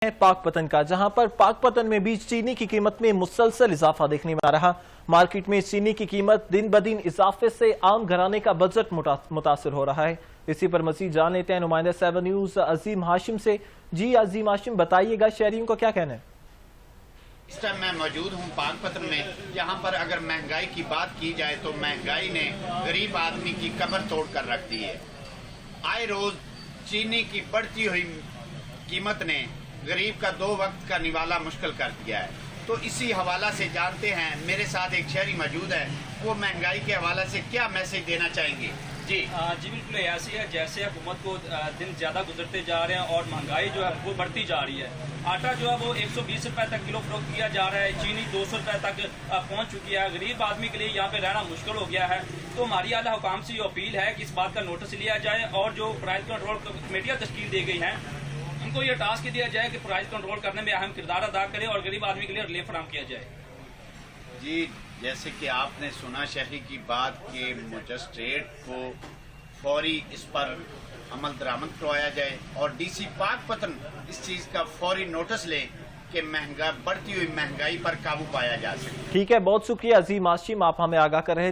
पाकपतन का, जहां पर पाकपतन में भी चीनी की कीमत में मुसलसल इजाफा देखने में आ रहा। मार्केट में चीनी की कीमत दिन ब दिन इजाफे से आम घराने का बजट मुतासर हो रहा है। इसी पर मजीद जान लेते हैं नुमाइंदा 7 न्यूज अजीम हाशिम से। जी अजीम हाशिम, बताइएगा शहरियों को क्या कहना है? इस टाइम मैं मौजूद हूँ पाकपतन में। यहाँ पर अगर महंगाई की बात की जाए तो महंगाई ने गरीब आदमी की कमर तोड़ कर रख दी है। आए रोज चीनी की बढ़ती हुई कीमत ने गरीब का 2 वक्त का निवाला मुश्किल कर दिया है। तो इसी हवाला से जानते हैं, मेरे साथ एक शहरी मौजूद है, वो महंगाई के हवाले से क्या मैसेज देना चाहेंगे? जी बिल्कुल ऐसी है जैसे हुकूमत को दिन ज़्यादा गुजरते जा रहे हैं और महंगाई जो है वो बढ़ती जा रही है। आटा जो है वो 120 रुपए तक किलो फरोख्त किया जा रहा है, चीनी 200 रुपए तक पहुंच चुकी है। गरीब आदमी के लिए यहाँ पे रहना मुश्किल हो गया है। तो हमारी आला हुकाम से ये अपील है कि इस बात का नोटिस लिया जाए और जो प्राइस कंट्रोल कमेटियाँ तश्कील दी गई हैं उनको ये टास्क दिया जाए कि प्राइस कंट्रोल करने में अहम किरदार अदा करे और गरीब आदमी के लिए रिलीफ फराहम किया जाए। जी, जैसे कि आपने सुना शहरी की बात कि मजिस्ट्रेट को फौरी इस पर अमल दरामद करवाया जाए और डीसी पाकपतन इस चीज का फौरी नोटिस ले कि बढ़ती हुई महंगाई पर काबू पाया जा सके। ठीक है, बहुत शुक्रिया अजीम हाशिम, आप हमें आगाह कर रहे थे।